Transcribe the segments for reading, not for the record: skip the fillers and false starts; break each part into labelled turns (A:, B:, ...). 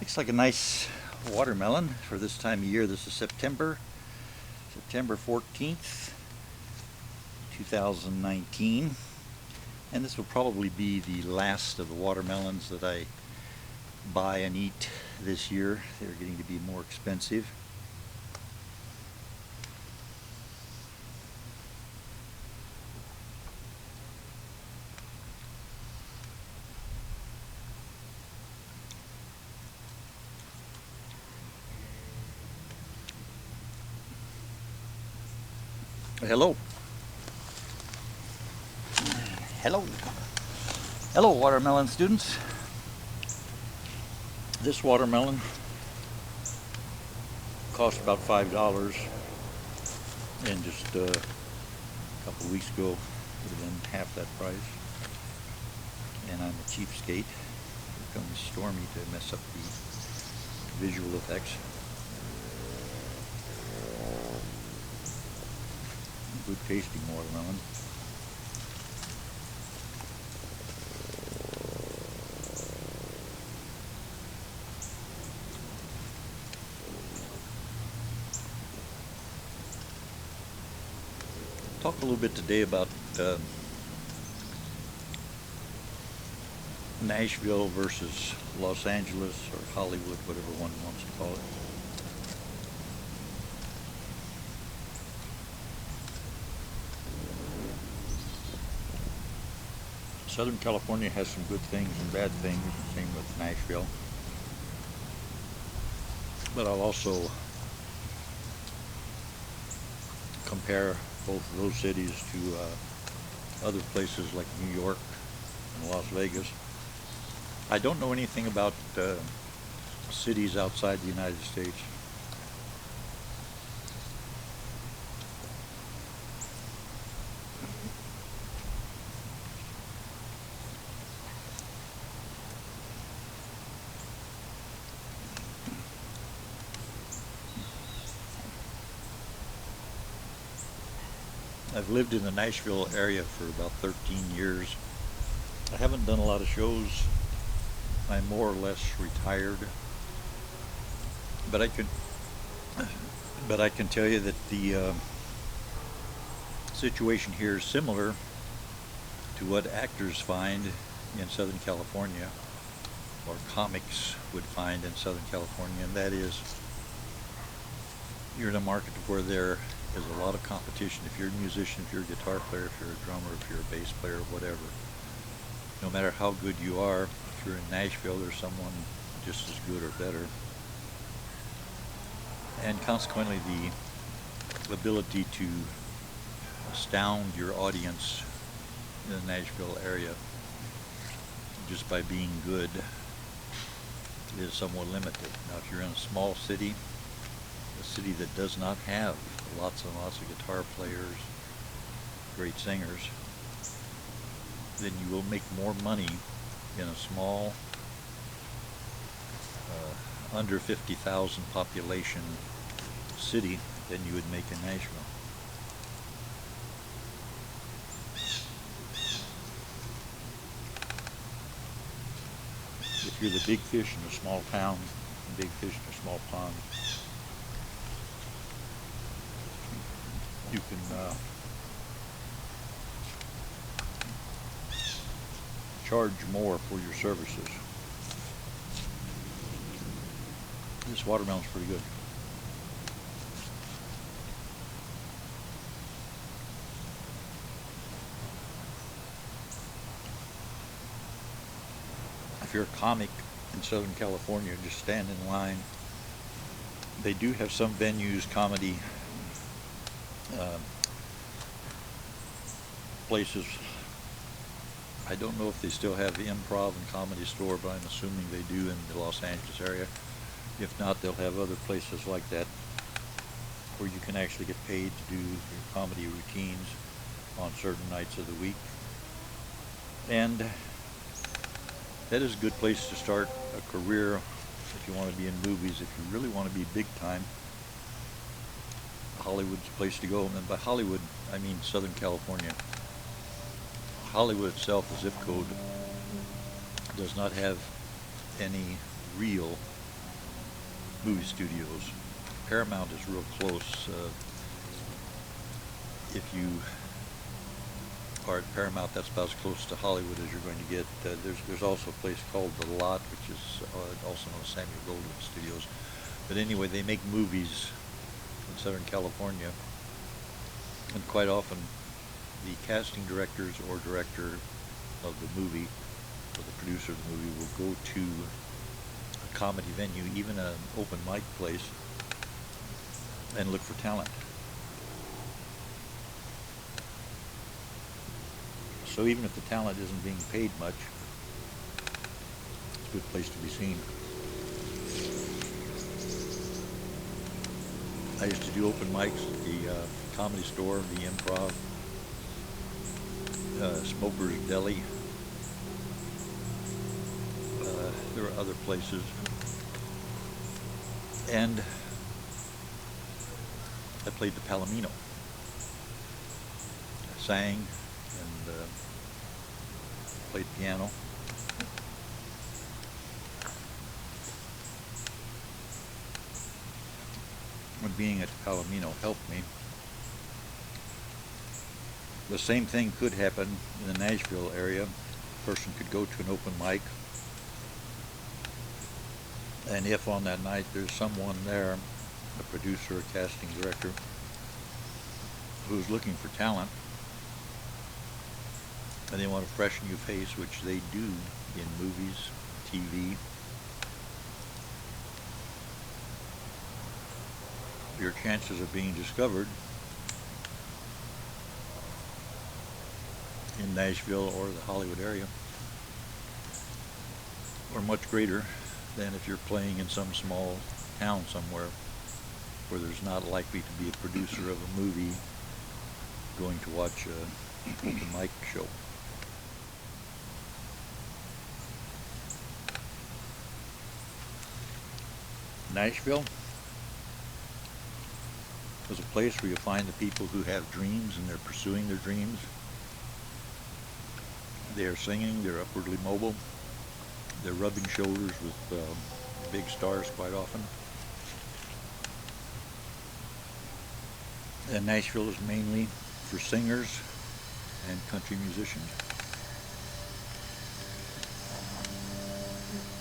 A: Looks like a nice watermelon for this time of year. This is September 14th, 2019. And this will probably be the last of the watermelons that I buy and eat this year. They're getting to be more expensive. Hello. Hello. Hello, watermelon students. This watermelon cost about $5, and just a couple of weeks ago would have been half that price. And I'm a cheapskate. Here comes Stormy to mess up the visual effects. Good tasting watermelon. Talk a little bit today about Nashville versus Los Angeles or Hollywood, whatever one wants to call it. Southern California has some good things and bad things, same with Nashville. But I'll also compare both of those cities to other places like New York and Las Vegas. I don't know anything about cities outside the United States. I've lived in the Nashville area for about 13 years. I haven't done a lot of shows. I'm more or less retired. But I can tell you that the situation here is similar to what actors find in Southern California, or comics would find in Southern California, and that is you're in a market where there is a lot of competition. If you're a musician, if you're a guitar player, if you're a drummer, if you're a bass player, whatever, no matter how good you are, if you're in Nashville, there's someone just as good or better. And consequently, the ability to astound your audience in the Nashville area just by being good is somewhat limited. Now, if you're in a small city, a city that does not have lots and lots of guitar players, great singers, then you will make more money in a small, under 50,000 population city than you would make in Nashville. If you're the big fish in a small town, the big fish in a small pond, you can charge more for your services. This watermelon's pretty good. If you're a comic in Southern California, just stand in line. They do have some venues, comedy places. I don't know if they still have the Improv and Comedy Store, but I'm assuming they do in the Los Angeles area. If not, they'll have other places like that where you can actually get paid to do your comedy routines on certain nights of the week. And that is a good place to start a career if you want to be in movies. If you really want to be big time, Hollywood's a place to go. And by Hollywood, I mean Southern California. Hollywood itself, the zip code, does not have any real movie studios. Paramount is real close. If you are at Paramount, that's about as close to Hollywood as you're going to get. There's also a place called The Lot, which is also known as Samuel Goldwyn Studios. But anyway, they make movies in Southern California, and quite often the casting directors or director of the movie, or the producer of the movie, will go to a comedy venue, even an open mic place, and look for talent. So even if the talent isn't being paid much, it's a good place to be seen. I used to do open mics at the Comedy Store, the Improv, Smoker's Deli. There were other places. And I played the Palomino. I sang and played piano. When being at the Palomino helped me. The same thing could happen in the Nashville area. A person could go to an open mic, and if on that night there's someone there, a producer, a casting director, who's looking for talent, and they want a fresh new face, which they do in movies, TV, your chances of being discovered in Nashville or the Hollywood area are much greater than if you're playing in some small town somewhere where there's not likely to be a producer of a movie going to watch a open mic show. Nashville is a place where you find the people who have dreams and they're pursuing their dreams. They are singing, they're upwardly mobile, they're rubbing shoulders with big stars quite often. And Nashville is mainly for singers and country musicians.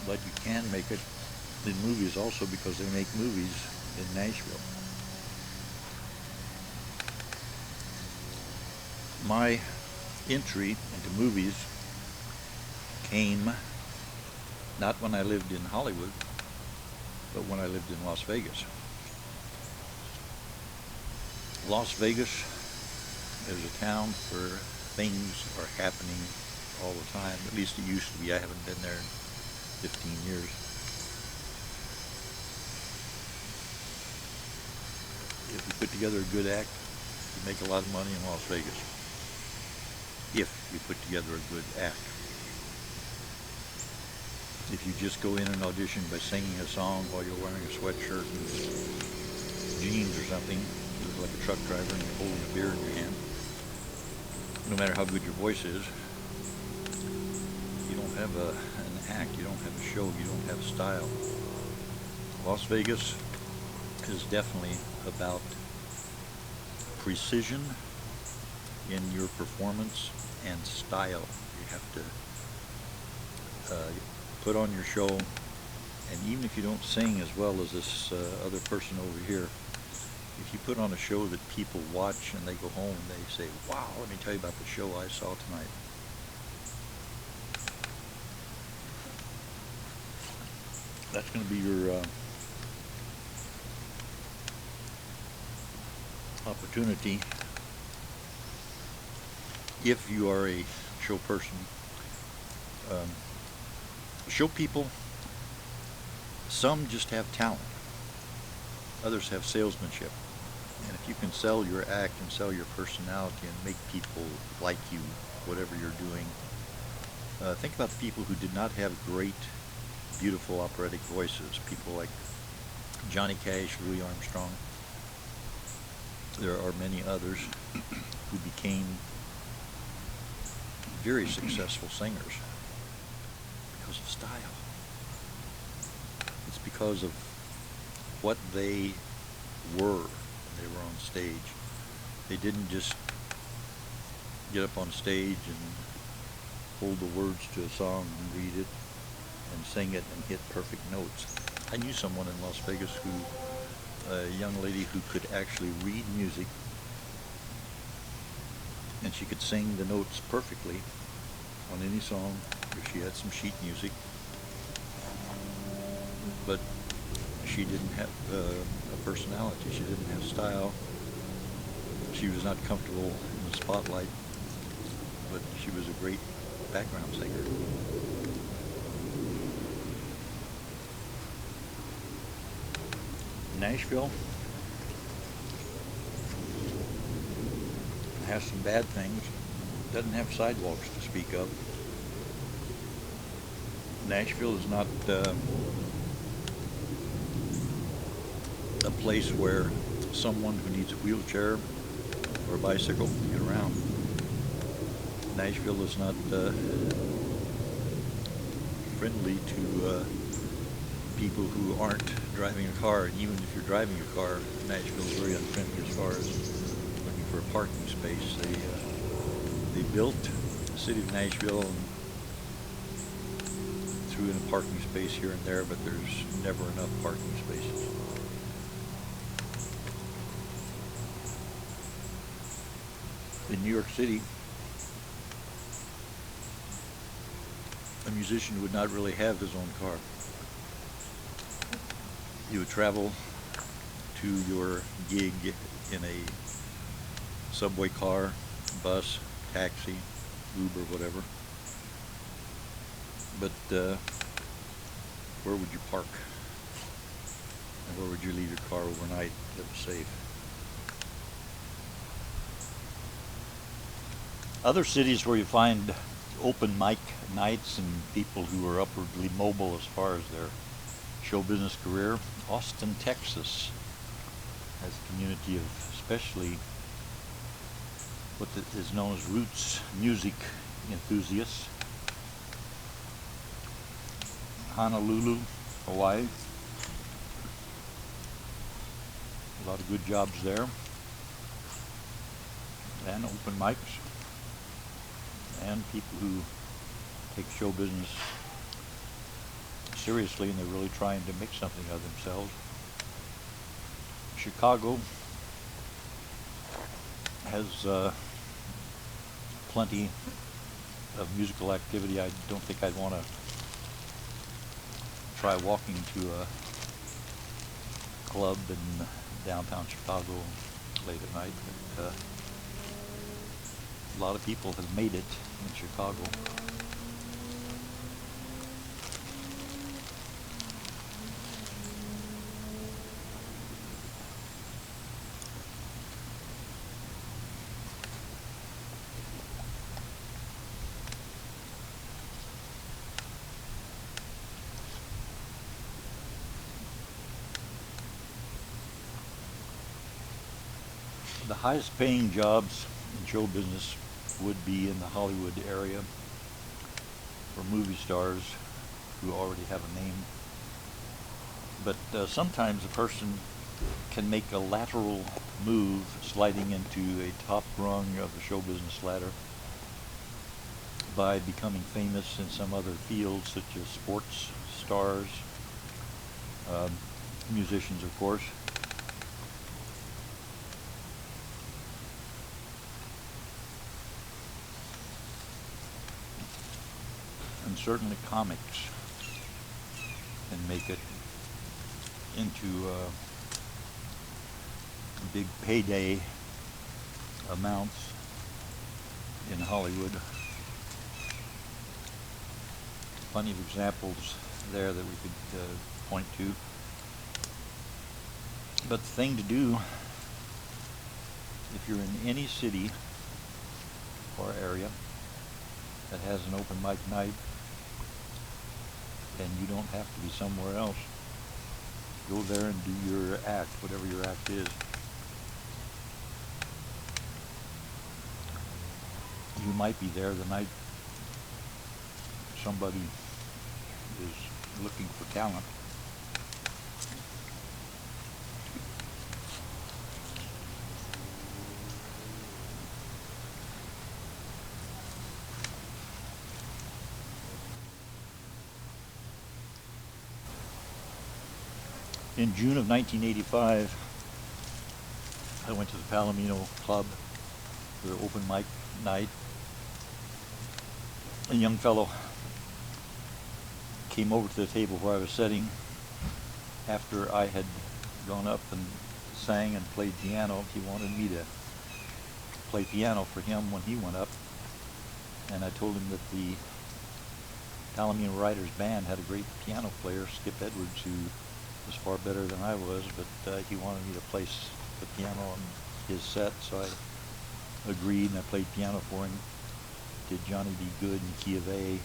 A: But you can make it in movies also because they make movies in Nashville. My entry into movies came not when I lived in Hollywood, but when I lived in Las Vegas. Las Vegas is a town where things are happening all the time. At least it used to be. I haven't been there in 15 years. If you put together a good act, you make a lot of money in Las Vegas. If you put together a good act. If you just go in and audition by singing a song while you're wearing a sweatshirt and jeans or something, you look like a truck driver and you're holding a beer in your hand, no matter how good your voice is, you don't have an act, you don't have a show, you don't have style. Las Vegas is definitely about precision in your performance and style. You have to put on your show, and even if you don't sing as well as this other person over here, if you put on a show that people watch and they go home and they say, wow, let me tell you about the show I saw tonight. That's going to be your opportunity if you are a show person. Show people, some just have talent, others have salesmanship, and if you can sell your act and sell your personality and make people like you, whatever you're doing, think about the people who did not have great, beautiful operatic voices, people like Johnny Cash, Louis Armstrong. There are many others who became very successful singers because of style. It's because of what they were when they were on stage. They didn't just get up on stage and hold the words to a song and read it and sing it and hit perfect notes. I knew someone in Las Vegas a young lady who could actually read music, and she could sing the notes perfectly on any song if she had some sheet music, but she didn't have a personality. She didn't have style. She was not comfortable in the spotlight, but she was a great background singer. Nashville has some bad things. Doesn't have sidewalks to speak of. Nashville is not a place where someone who needs a wheelchair or a bicycle can get around. Nashville is not friendly to people who aren't driving a car, and even if you're driving a car, Nashville is very unfriendly as far as looking for a parking space. They built the city of Nashville and threw in a parking space here and there, but there's never enough parking spaces. In New York City, a musician would not really have his own car. You would travel to your gig in a subway car, bus, taxi, Uber, whatever. But where would you park? And where would you leave your car overnight that was safe? Other cities where you find open mic nights and people who are upwardly mobile as far as their show business career. Austin, Texas has a community of especially what is known as roots music enthusiasts. Honolulu, Hawaii, a lot of good jobs there, and open mics, and people who take show business seriously and they're really trying to make something of themselves. Chicago has plenty of musical activity. I don't think I'd want to try walking to a club in downtown Chicago late at night, but a lot of people have made it in Chicago. The highest paying jobs in show business would be in the Hollywood area for movie stars who already have a name. But sometimes a person can make a lateral move, sliding into a top rung of the show business ladder by becoming famous in some other field, such as sports stars, musicians, of course. And certainly comics can make it into big payday amounts in Hollywood. Plenty of examples there that we could point to. But the thing to do, if you're in any city or area that has an open mic night, and you don't have to be somewhere else, go there and do your act, whatever your act is. You might be there the night somebody is looking for talent. In June of 1985, I went to the Palomino Club for the open mic night. A young fellow came over to the table where I was sitting after I had gone up and sang and played piano. He wanted me to play piano for him when he went up, and I told him that the Palomino Riders Band had a great piano player, Skip Edwards, who was far better than I was, but he wanted me to play the piano on his set, so I agreed and I played piano for him. Did Johnny Be Good in Key of A.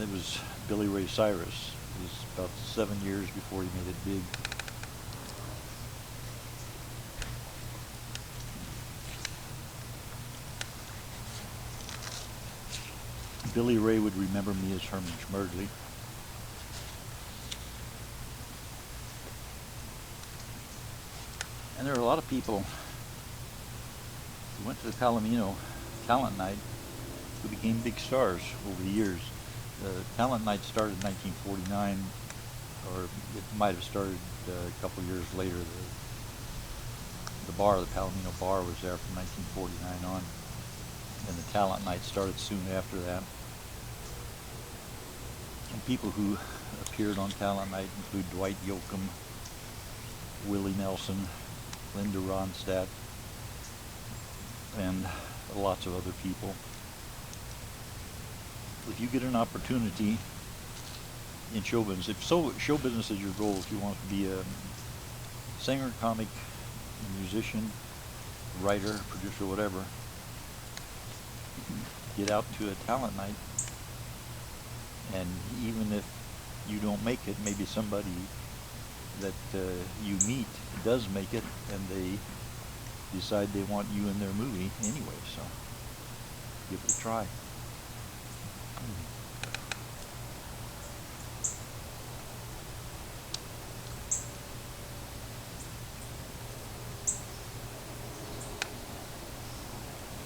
A: It was Billy Ray Cyrus. It was about 7 years before he made it big. Billy Ray would remember me as Herman Schmergley. And there are a lot of people who went to the Palomino Talent Night who became big stars over the years. The Talent Night started in 1949, or it might have started a couple years later. The bar, the Palomino Bar, was there from 1949 on, and the Talent Night started soon after that. And people who appeared on Talent Night include Dwight Yoakam, Willie Nelson, Linda Ronstadt, and lots of other people. If you get an opportunity in show business, show business is your goal, if you want to be a singer, comic, musician, writer, producer, whatever, get out to a talent night, and even if you don't make it, maybe somebody that you meet does make it, and they decide they want you in their movie anyway, so give it a try.